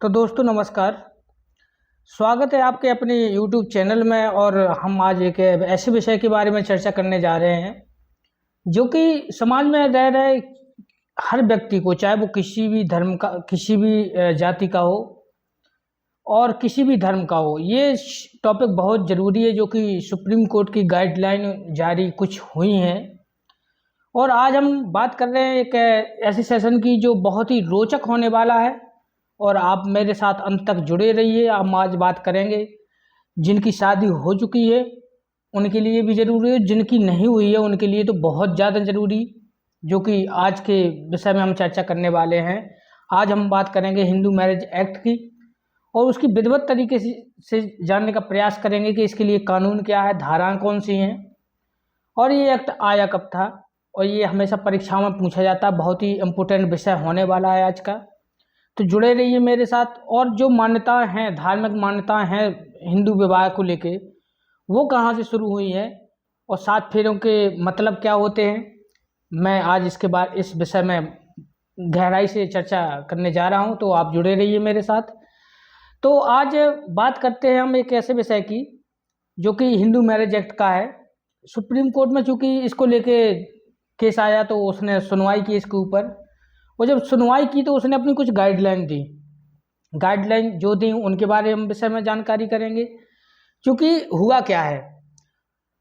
तो दोस्तों नमस्कार। स्वागत है आपके अपने YouTube चैनल में। और हम आज एक ऐसे विषय के बारे में चर्चा करने जा रहे हैं जो कि समाज में रह रहे हर व्यक्ति को, चाहे वो किसी भी धर्म का, किसी भी जाति का हो और किसी भी धर्म का हो, ये टॉपिक बहुत ज़रूरी है जो कि सुप्रीम कोर्ट की गाइडलाइन जारी कुछ हुई हैं। और आज हम बात कर रहे हैं एक ऐसे सेशन की जो बहुत ही रोचक होने वाला है, और आप मेरे साथ अंत तक जुड़े रहिए। हम आज बात करेंगे जिनकी शादी हो चुकी है उनके लिए भी ज़रूरी है, जिनकी नहीं हुई है उनके लिए तो बहुत ज़्यादा ज़रूरी, जो कि आज के विषय में हम चर्चा करने वाले हैं। आज हम बात करेंगे हिंदू मैरिज एक्ट की और उसकी विधिवत तरीके से जानने का प्रयास करेंगे कि इसके लिए कानून क्या है, धाराएं कौन सी हैं, और ये एक्ट आया कब था। और ये हमेशा परीक्षाओं में पूछा जाता है, बहुत ही इम्पोर्टेंट विषय होने वाला है आज का। तो जुड़े रहिए मेरे साथ। और जो मान्यताएं हैं, धार्मिक मान्यताएं हैं हिंदू विवाह को लेके, वो कहाँ से शुरू हुई है और 7 फेरों के मतलब क्या होते हैं, मैं आज इसके बाद इस विषय में गहराई से चर्चा करने जा रहा हूँ। तो आप जुड़े रहिए मेरे साथ। तो आज बात करते हैं हम एक ऐसे विषय की जो कि हिंदू मैरिज एक्ट का है। सुप्रीम कोर्ट में चूँकि इसको लेके केस आया तो उसने सुनवाई की इसके ऊपर, और जब सुनवाई की तो उसने अपनी कुछ गाइडलाइन दी। गाइडलाइन जो दी उनके बारे में विषय में जानकारी करेंगे। क्योंकि हुआ क्या है,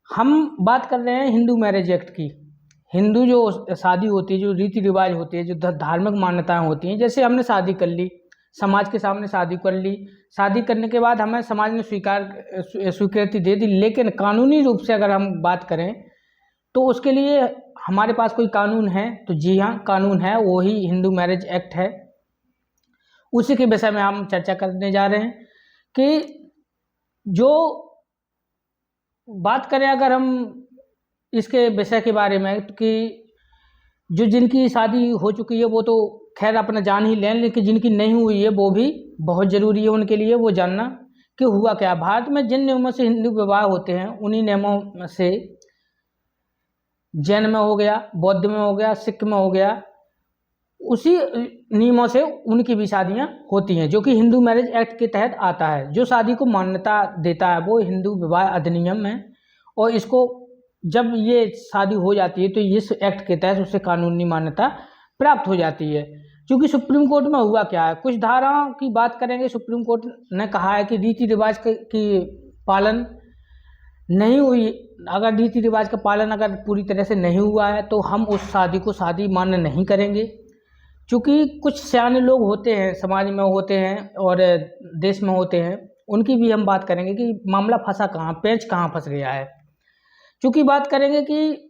हम बात कर रहे हैं हिंदू मैरिज एक्ट की। हिंदू जो शादी होती है, जो रीति रिवाज होती है, जो धार्मिक मान्यताएं होती हैं, जैसे हमने शादी कर ली, समाज के सामने शादी कर ली, शादी करने के बाद हमें समाज ने स्वीकृति दे दी, लेकिन कानूनी रूप से अगर हम बात करें तो उसके लिए हमारे पास कोई कानून है? तो जी हाँ, कानून है, वो ही हिंदू मैरिज एक्ट है। उसी के विषय में हम चर्चा करने जा रहे हैं कि जो बात करें अगर हम इसके विषय के बारे में, कि जो जिनकी शादी हो चुकी है वो तो खैर अपना जान ही लें, लेकिन जिनकी नहीं हुई है वो भी बहुत ज़रूरी है उनके लिए वो जानना कि हुआ क्या। भारत में जिन नियमों से हिंदू विवाह होते हैं उन्हीं नियमों से जैन में हो गया, बौद्ध में हो गया, सिख में हो गया, उसी नियमों से उनकी भी शादियां होती हैं, जो कि हिंदू मैरिज एक्ट के तहत आता है। जो शादी को मान्यता देता है वो हिंदू विवाह अधिनियम है, और इसको जब ये शादी हो जाती है तो इस एक्ट के तहत उससे कानूनी मान्यता प्राप्त हो जाती है। क्योंकि सुप्रीम कोर्ट में हुआ क्या है, कुछ धाराओं की बात करेंगे। सुप्रीम कोर्ट ने कहा है कि रीति रिवाज की पालन नहीं हुई, अगर रीति रिवाज का पालन अगर पूरी तरह से नहीं हुआ है तो हम उस शादी को शादी मान्य नहीं करेंगे। क्योंकि कुछ सियाने लोग होते हैं, समाज में होते हैं और देश में होते हैं, उनकी भी हम बात करेंगे कि मामला फंसा कहाँ, पेंच कहाँ फंस गया है। क्योंकि बात करेंगे कि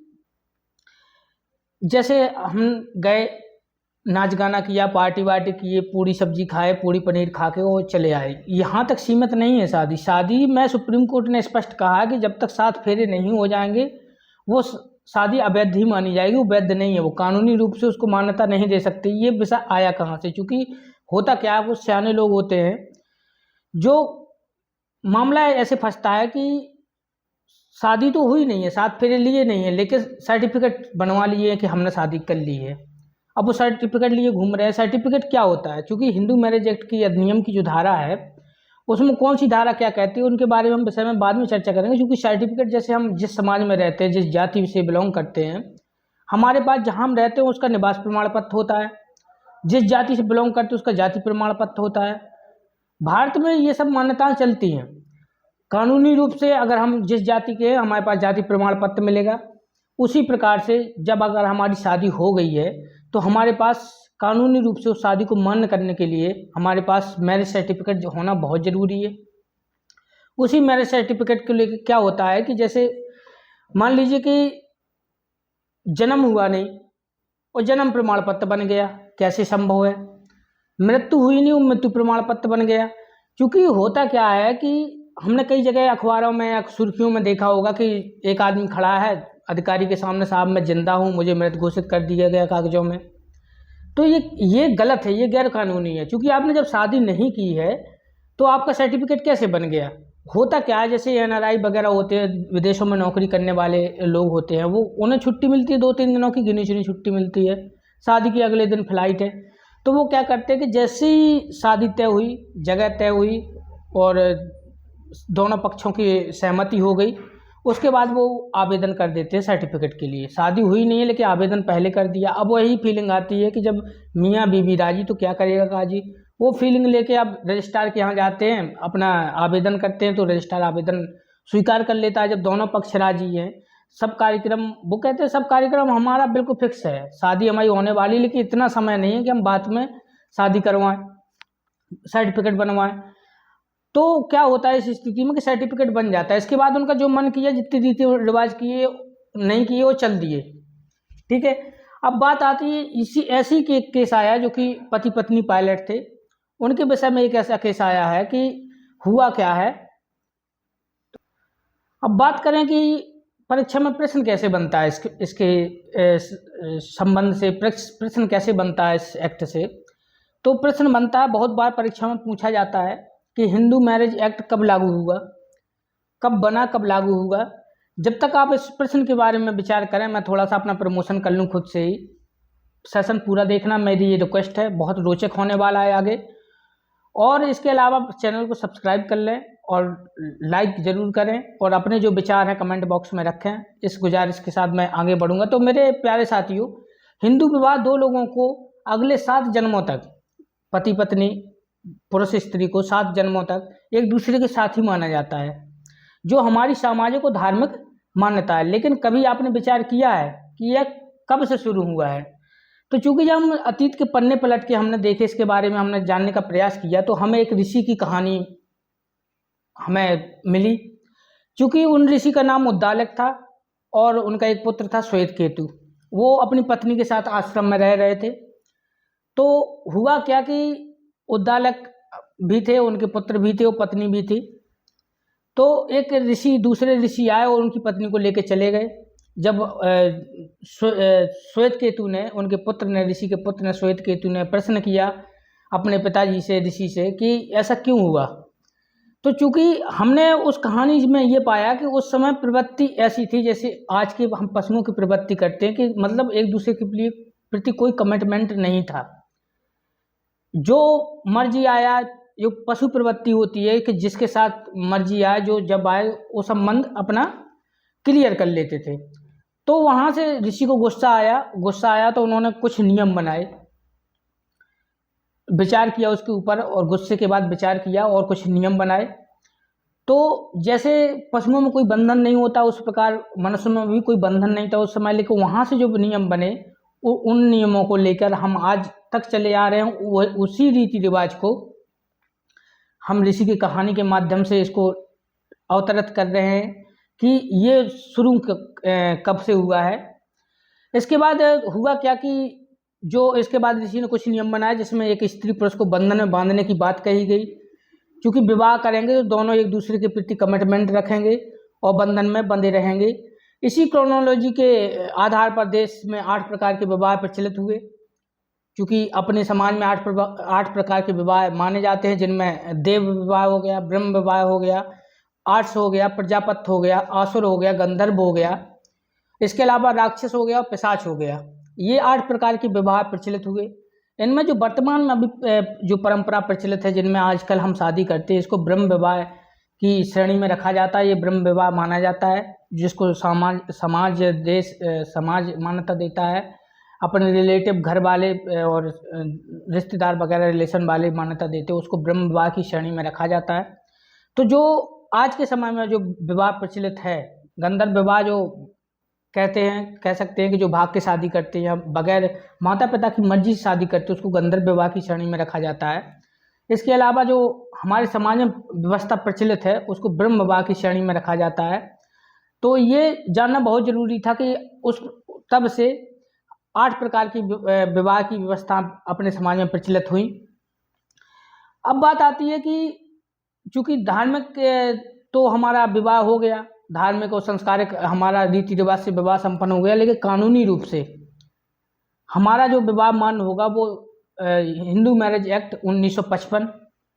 जैसे हम गए, नाच गाना किया, पार्टी वार्टी किए, पूरी सब्जी खाए, पूरी पनीर खा के वो चले आए, यहाँ तक सीमित नहीं है शादी। शादी में सुप्रीम कोर्ट ने स्पष्ट कहा कि जब तक 7 फेरे नहीं हो जाएंगे वो शादी अवैध ही मानी जाएगी, वो वैध नहीं है, वो कानूनी रूप से उसको मान्यता नहीं दे सकती। ये विषय आया कहाँ से? क्योंकि होता क्या है, वो सियाने लोग होते हैं, जो मामला ऐसे फंसता है कि शादी तो हुई नहीं है, 7 फेरे लिए नहीं है, लेकिन सर्टिफिकेट बनवा लिए है कि हमने शादी कर ली है। अब वो सर्टिफिकेट लिए घूम रहे हैं। सर्टिफिकेट क्या होता है? क्योंकि हिंदू मैरिज एक्ट की अधिनियम की जो धारा है उसमें कौन सी धारा क्या कहती है उनके बारे में हम विषय में बाद में चर्चा करेंगे। क्योंकि सर्टिफिकेट, जैसे हम जिस समाज में रहते हैं, जिस जाति से बिलोंग करते हैं, हमारे पास जहाँ हम रहते हैं उसका निवास प्रमाण पत्र होता है, जिस जाति से बिलोंग करते हैं उसका जाति प्रमाण पत्र होता है। भारत में ये सब मान्यताएं चलती हैं। कानूनी रूप से अगर हम जिस जाति के हैं हमारे पास जाति प्रमाण पत्र मिलेगा। उसी प्रकार से जब अगर हमारी शादी हो गई है तो हमारे पास कानूनी रूप से उस शादी को मान्य करने के लिए हमारे पास मैरिज सर्टिफिकेट होना बहुत ज़रूरी है। उसी मैरिज सर्टिफिकेट को लेकर क्या होता है कि जैसे मान लीजिए कि जन्म हुआ नहीं और जन्म प्रमाण पत्र बन गया, कैसे संभव है? मृत्यु हुई नहीं और मृत्यु प्रमाण पत्र बन गया। क्योंकि होता क्या है कि हमने कई जगह अखबारों में या सुर्खियों में देखा होगा कि एक आदमी खड़ा है अधिकारी के सामने, साहब मैं जिंदा हूँ, मुझे मृत घोषित कर दिया गया कागजों में। तो ये गलत है, ये गैर कानूनी है। क्योंकि आपने जब शादी नहीं की है तो आपका सर्टिफिकेट कैसे बन गया? होता क्या है, जैसे NRI वगैरह होते हैं, विदेशों में नौकरी करने वाले लोग होते हैं, वो उन्हें छुट्टी मिलती है, 2-3 दिनों की गिनी चुनी छुट्टी मिलती है, शादी के अगले दिन फ्लाइट है, तो वो क्या करते हैं कि जैसे ही शादी तय हुई, जगह तय हुई और दोनों पक्षों की सहमति हो गई, उसके बाद वो आवेदन कर देते हैं सर्टिफिकेट के लिए। शादी हुई नहीं है लेकिन आवेदन पहले कर दिया। अब वही फीलिंग आती है कि जब मियाँ बीवी राजी तो क्या करेगा काजी। वो फीलिंग लेके अब रजिस्ट्रार के यहाँ जाते हैं, अपना आवेदन करते हैं, तो रजिस्ट्रार आवेदन स्वीकार कर लेता है जब दोनों पक्ष राजी हैं। सब कार्यक्रम, वो कहते हैं सब कार्यक्रम हमारा बिल्कुल फिक्स है, शादी हमारी होने वाली, लेकिन इतना समय नहीं है कि हम बाद में शादी करवाएं, सर्टिफिकेट बनवाएं। तो क्या होता है इस स्थिति में कि सर्टिफिकेट बन जाता है। इसके बाद उनका जो मन किया, जितने रीति रिवाज किए नहीं किए वो चल दिए, ठीक है। अब बात आती है इसी ऐसी के केस आया जो कि पति पत्नी पायलट थे, उनके विषय में एक ऐसा केस आया है कि हुआ क्या है। अब बात करें कि परीक्षा में प्रश्न कैसे बनता है, इसके संबंध से प्रश्न कैसे बनता है इस एक्ट से। तो प्रश्न बनता है, बहुत बार परीक्षा में पूछा जाता है कि हिंदू मैरिज एक्ट कब लागू हुआ, कब बना, कब लागू हुआ। जब तक आप इस प्रश्न के बारे में विचार करें, मैं थोड़ा सा अपना प्रमोशन कर लूँ खुद से ही। सेशन पूरा देखना मेरी ये रिक्वेस्ट है, बहुत रोचक होने वाला है आगे। और इसके अलावा चैनल को सब्सक्राइब कर लें और लाइक ज़रूर करें, और अपने जो विचार हैं कमेंट बॉक्स में रखें। इस गुजारिश के साथ मैं आगे बढ़ूंगा। तो मेरे प्यारे साथियों, हिंदू विवाह दो लोगों को अगले 7 जन्मों तक, पति पत्नी पुरुष स्त्री को 7 जन्मों तक एक दूसरे के साथ ही माना जाता है, जो हमारी सामाजिक और धार्मिक मान्यता है। लेकिन कभी आपने विचार किया है कि यह कब से शुरू हुआ है? तो चूंकि जब हम अतीत के पन्ने पलट के हमने देखे, इसके बारे में हमने जानने का प्रयास किया, तो हमें एक ऋषि की कहानी हमें मिली। चूंकि उन ऋषि का नाम उद्दालक था और उनका एक पुत्र था श्वेतकेतु। वो अपनी पत्नी के साथ आश्रम में रह रहे थे। तो हुआ क्या कि उद्दालक भी थे, उनके पुत्र भी थे, वो पत्नी भी थी। तो एक ऋषि, दूसरे ऋषि आए और उनकी पत्नी को लेकर चले गए। जब श्वेतकेतु ने, उनके पुत्र ने, ऋषि के पुत्र ने, श्वेतकेतु ने प्रश्न किया अपने पिताजी से, ऋषि से, कि ऐसा क्यों हुआ। तो चूंकि हमने उस कहानी में ये पाया कि उस समय प्रवृत्ति ऐसी थी जैसे आज के हम पशुओं की प्रवृत्ति करते हैं, कि मतलब एक दूसरे के प्रति कोई कमिटमेंट नहीं था। जो मर्जी आया, जो पशु प्रवृत्ति होती है कि जिसके साथ मर्जी आए, जो जब आए वो संबंध अपना क्लियर कर लेते थे। तो वहाँ से ऋषि को गुस्सा आया तो उन्होंने कुछ नियम बनाए, विचार किया उसके ऊपर, और गुस्से के बाद विचार किया और कुछ नियम बनाए। तो जैसे पशुओं में कोई बंधन नहीं होता, उस प्रकार मनुष्य में भी कोई बंधन नहीं था उस समय। लेकिन वहाँ से जो नियम बने, उन नियमों को लेकर हम आज तक चले आ रहे हैं। उसी रीति रिवाज को हम ऋषि की कहानी के माध्यम से इसको अवतरित कर रहे हैं कि ये शुरू कब से हुआ है। इसके बाद हुआ क्या कि जो इसके बाद ऋषि ने कुछ नियम बनाए, जिसमें एक स्त्री पुरुष को बंधन में बांधने की बात कही गई। क्योंकि विवाह करेंगे तो दोनों एक दूसरे के प्रति कमिटमेंट रखेंगे और बंधन में बंधे रहेंगे। इसी क्रोनोलॉजी के आधार पर देश में 8 प्रकार के विवाह प्रचलित हुए। क्योंकि अपने समाज में 8 प्रकार के विवाह माने जाते हैं, जिनमें देव विवाह हो गया, ब्रह्म विवाह हो गया, आर्ष हो गया, प्रजापत हो गया, आसुर हो गया, गंधर्व हो गया, इसके अलावा राक्षस हो गया और पिशाच हो गया। ये 8 प्रकार के विवाह प्रचलित हुए। इनमें जो वर्तमान में अभी जो परंपरा प्रचलित है, जिनमें आजकल हम शादी करते हैं, इसको ब्रह्म विवाह की श्रेणी में रखा जाता है। ये ब्रह्म विवाह माना जाता है, जिसको समाज मान्यता देता है। अपने रिलेटिव, घर वाले और रिश्तेदार वगैरह रिलेशन वाले मान्यता देते हैं, उसको ब्रह्म विवाह की श्रेणी में रखा जाता है। तो जो आज के समय में जो विवाह प्रचलित है, गंधर्व विवाह जो कह सकते हैं कि जो भाग के शादी करते हैं या बगैर माता पिता की मर्जी से शादी करते हैं, उसको गंधर्व विवाह की श्रेणी में रखा जाता है। इसके अलावा जो हमारे समाज में व्यवस्था प्रचलित है, उसको ब्रह्म विवाह की श्रेणी में रखा जाता है। तो ये जानना बहुत जरूरी था कि तब से 8 प्रकार की विवाह की व्यवस्था अपने समाज में प्रचलित हुई। अब बात आती है कि चूंकि धार्मिक तो हमारा विवाह हो गया, धार्मिक और संस्कारिक हमारा रीति रिवाज से विवाह संपन्न हो गया, लेकिन कानूनी रूप से हमारा जो विवाह मान्य होगा वो हिंदू मैरिज एक्ट 1955,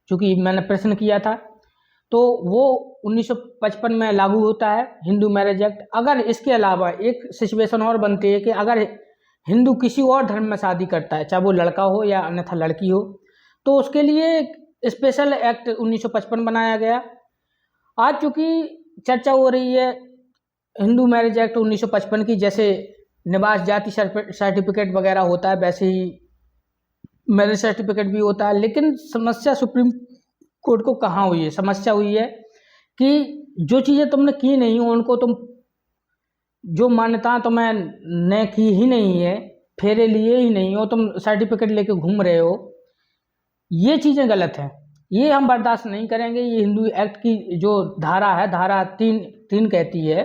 चूँकि मैंने प्रश्न किया था, तो वो 1955 में लागू होता है हिंदू मैरिज एक्ट। अगर इसके अलावा एक सिचुएशन और बनती है कि अगर हिंदू किसी और धर्म में शादी करता है, चाहे वो लड़का हो या अन्यथा लड़की हो, तो उसके लिए स्पेशल एक्ट 1955 बनाया गया। आज चूँकि चर्चा हो रही है हिंदू मैरिज एक्ट 1955 की, जैसे निवास जाति सर्टिफिकेट वगैरह होता है वैसे ही मैरिज सर्टिफिकेट भी होता है, लेकिन समस्या सुप्रीम कोर्ट को कहाँ हुई है? समस्या हुई है कि जो चीज़ें तुमने की नहीं हो उनको तुम, जो मान्यता तुम्हें ने की ही नहीं है, फेरे लिए ही नहीं हो, तुम सर्टिफिकेट लेके घूम रहे हो, ये चीज़ें गलत हैं, ये हम बर्दाश्त नहीं करेंगे। ये हिंदू एक्ट की जो धारा है, धारा 3 कहती है,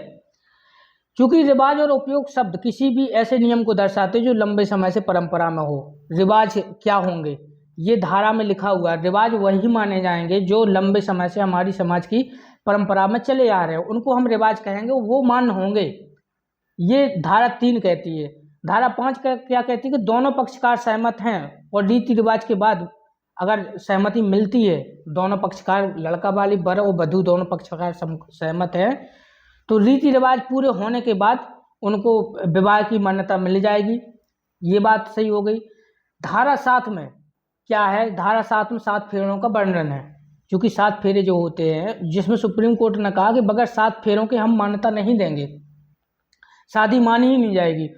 क्योंकि रिवाज और उपयोग शब्द किसी भी ऐसे नियम को दर्शाते जो लंबे समय से परंपरा में हो। रिवाज क्या होंगे? ये धारा में लिखा हुआ है, रिवाज वही माने जाएंगे जो लंबे समय से हमारी समाज की परंपरा में चले आ रहे हो, उनको हम रिवाज कहेंगे, वो मान्य होंगे। ये धारा 3 कहती है। धारा 5 क्या कहती है कि दोनों पक्षकार सहमत हैं और रीति रिवाज के बाद अगर सहमति मिलती है, दोनों पक्षकार लड़का वाली वर और वधू दोनों पक्षकार सहमत हैं, तो रीति रिवाज पूरे होने के बाद उनको विवाह की मान्यता मिल जाएगी। ये बात सही हो गई। धारा 7 में क्या है? धारा 7 में 7 फेरों का वर्णन है, क्योंकि 7 फेरे जो होते हैं, जिसमें सुप्रीम कोर्ट ने कहा कि बगैर 7 फेरों के हम मान्यता नहीं देंगे, शादी मानी ही नहीं जाएगी।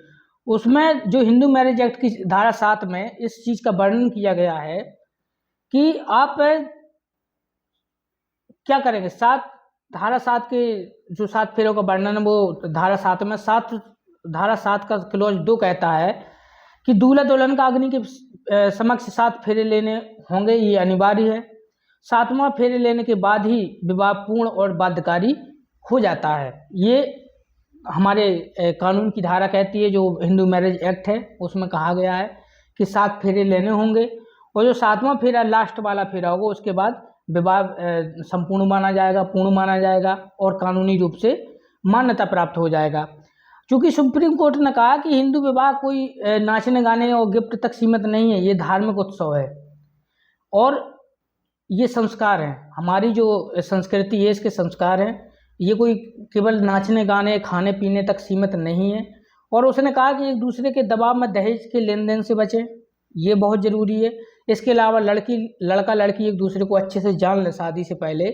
उसमें जो हिंदू मैरिज एक्ट की धारा 7 में इस चीज़ का वर्णन किया गया है कि आप क्या करेंगे। धारा 7 के जो 7 फेरों का वर्णन है वो धारा 7 में धारा 7 का क्लॉज 2 कहता है कि दूल्हा दुल्हन का अग्नि के समक्ष 7 फेरे लेने होंगे, ये अनिवार्य है। 7वां फेरे लेने के बाद ही विवाह पूर्ण और बाध्यकारी हो जाता है। ये हमारे कानून की धारा कहती है, जो हिंदू मैरिज एक्ट है उसमें कहा गया है कि 7 फेरे लेने होंगे, और जो 7वां फेरा लास्ट वाला फेरा होगा उसके बाद विवाह संपूर्ण माना जाएगा, पूर्ण माना जाएगा और कानूनी रूप से मान्यता प्राप्त हो जाएगा। क्योंकि सुप्रीम कोर्ट ने कहा कि हिंदू विवाह कोई नाचने गाने और गिफ्ट तक सीमित नहीं है, ये धार्मिक उत्सव है और ये संस्कार हैं, हमारी जो संस्कृति है इसके संस्कार हैं, ये कोई केवल नाचने गाने खाने पीने तक सीमित नहीं है। और उसने कहा कि एक दूसरे के दबाव में दहेज के लेन देन से बचें, ये बहुत ज़रूरी है। इसके अलावा लड़का लड़की एक दूसरे को अच्छे से जान लें, शादी से पहले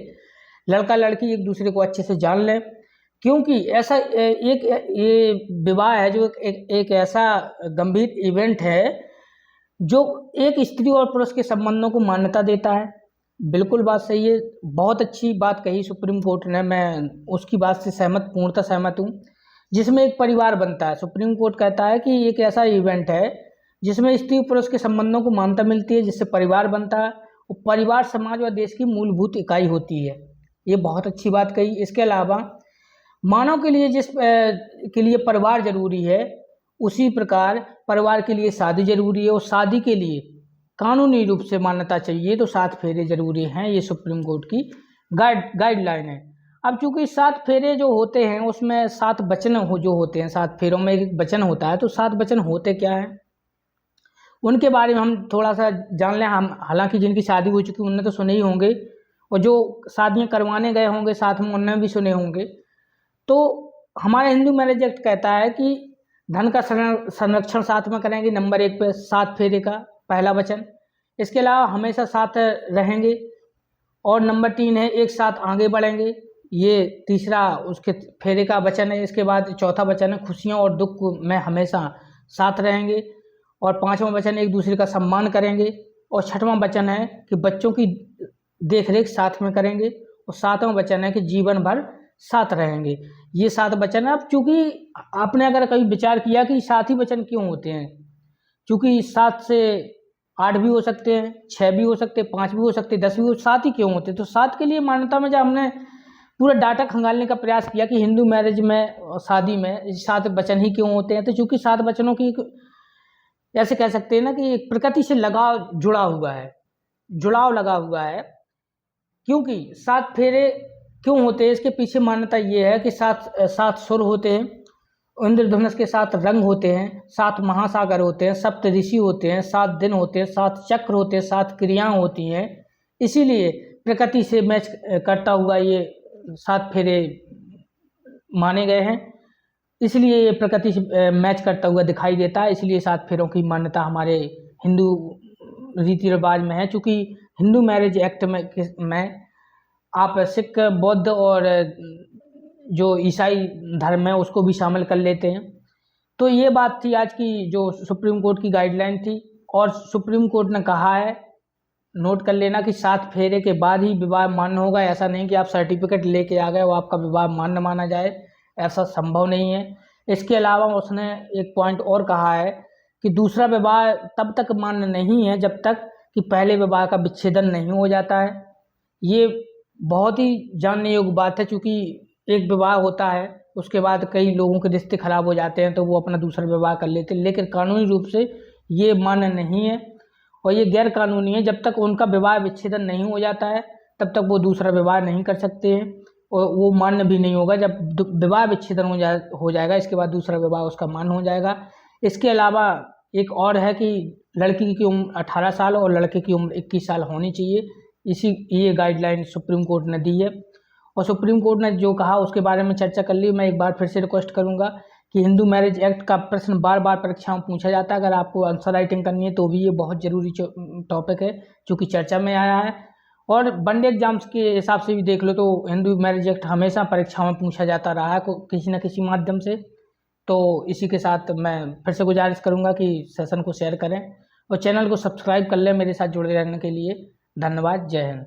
लड़का लड़की एक दूसरे को अच्छे से जान लें, क्योंकि ऐसा ये विवाह है जो एक ऐसा गंभीर इवेंट है जो एक स्त्री और पुरुष के संबंधों को मान्यता देता है। बिल्कुल बात सही है, बहुत अच्छी बात कही सुप्रीम कोर्ट ने, मैं उसकी बात से पूर्णतः सहमत हूँ, जिसमें एक परिवार बनता है। सुप्रीम कोर्ट कहता है कि एक ऐसा इवेंट है जिसमें स्त्री पुरुष के संबंधों को मान्यता मिलती है, जिससे परिवार बनता है, और परिवार समाज और देश की मूलभूत इकाई होती है। ये बहुत अच्छी बात कही। इसके अलावा मानव के लिए के लिए परिवार जरूरी है, उसी प्रकार परिवार के लिए शादी जरूरी है, और शादी के लिए कानूनी रूप से मान्यता चाहिए तो 7 फेरे जरूरी हैं। ये सुप्रीम कोर्ट की गाइडलाइन है। अब चूंकि 7 फेरे जो होते हैं उसमें 7 वचन जो होते हैं, 7 फेरों में एक वचन होता है, तो 7 वचन होते क्या हैं उनके बारे में हम थोड़ा सा जान लें। हम हालांकि जिनकी शादी हो चुकी उनने तो सुने ही होंगे, और जो शादियां करवाने गए होंगे साथ में उनने भी सुने होंगे। तो हमारा हिंदू मैरिज एक्ट कहता है कि धन का संरक्षण साथ में करेंगे, नंबर 1 पे 7 फेरे का पहला वचन। इसके अलावा हमेशा साथ रहेंगे, और नंबर 3 है एक साथ आगे बढ़ेंगे, ये तीसरा उसके फेरे का वचन है। इसके बाद चौथा वचन है खुशियों और दुख में हमेशा साथ रहेंगे, और 5वां वचन एक दूसरे का सम्मान करेंगे, और 6वां वचन है कि बच्चों की देखरेख साथ में करेंगे, और 7वां वचन है कि जीवन भर साथ रहेंगे। ये 7 वचन है। अब चूँकि आपने अगर कभी विचार किया कि 7 ही वचन क्यों होते हैं, चूँकि 7 से 8 भी हो सकते हैं, 6 भी हो सकते हैं, 5 भी हो सकते हैं, 10 भी 7 ही क्यों होते हैं। तो 7 के लिए मान्यता में जब हमने पूरा डाटा खंगालने का प्रयास किया कि हिंदू मैरिज में और शादी में 7 वचन ही क्यों होते हैं, तो चूँकि 7 वचनों की ऐसे कह सकते हैं ना कि प्रकृति से जुड़ाव लगा हुआ है। क्योंकि 7 फेरे क्यों होते हैं, इसके पीछे मान्यता ये है कि 7 सुर होते हैं, इंद्रधनुष के 7 रंग होते हैं, 7 महासागर होते हैं, 7 ऋषि होते हैं, 7 दिन होते हैं, 7 चक्र होते हैं, 7 क्रियाएं होती हैं। इसीलिए प्रकृति से मैच करता हुआ ये 7 फेरे माने गए हैं। इसलिए ये प्रकृति से मैच करता हुआ दिखाई देता है, इसलिए 7 फेरों की मान्यता हमारे हिंदू रीति रिवाज में है। चूँकि हिंदू मैरिज एक्ट में आप सिख, बौद्ध और जो ईसाई धर्म है उसको भी शामिल कर लेते हैं। तो ये बात थी आज की जो सुप्रीम कोर्ट की गाइडलाइन थी, और सुप्रीम कोर्ट ने कहा है, नोट कर लेना, कि 7 फेरे के बाद ही विवाह मान्य होगा। ऐसा नहीं कि आप सर्टिफिकेट लेके आ गए वो आपका विवाह मान्य माना जाए, ऐसा संभव नहीं है। इसके अलावा उसने एक पॉइंट और कहा है कि दूसरा विवाह तब तक मान्य नहीं है जब तक कि पहले विवाह का विच्छेदन नहीं हो जाता है। ये बहुत ही जानने योग्य बात है, क्योंकि एक विवाह होता है उसके बाद कई लोगों के रिश्ते खराब हो जाते हैं तो वो अपना दूसरा विवाह कर लेते हैं, लेकिन कानूनी रूप से ये मान्य नहीं है और ये गैर कानूनी है। जब तक उनका विवाह विच्छेदन नहीं हो जाता है तब तक वो दूसरा विवाह नहीं कर सकते हैं, और वो मान्य भी नहीं होगा। जब विवाह विच्छेदन हो जाएगा इसके बाद दूसरा विवाह उसका मान्य हो जाएगा। इसके अलावा एक और है कि लड़की की उम्र 18 साल और लड़के की उम्र 21 साल होनी चाहिए। ये गाइडलाइन सुप्रीम कोर्ट ने दी है, और सुप्रीम कोर्ट ने जो कहा उसके बारे में चर्चा कर ली। मैं एक बार फिर से रिक्वेस्ट करूंगा कि हिंदू मैरिज एक्ट का प्रश्न बार बार परीक्षाओं में पूछा जाता है, अगर आपको आंसर राइटिंग करनी है तो भी ये बहुत ज़रूरी टॉपिक है जो कि चर्चा में आया है। और वनडे एग्जाम्स के हिसाब से भी देख लो तो हिंदू मैरिज एक्ट हमेशा परीक्षाओं में पूछा जाता रहा है किसी न किसी माध्यम से। तो इसी के साथ मैं फिर से गुजारिश करूंगा कि सेशन को शेयर करें और चैनल को सब्सक्राइब कर लें मेरे साथ जुड़े रहने के लिए। धन्यवाद। जय हिंद।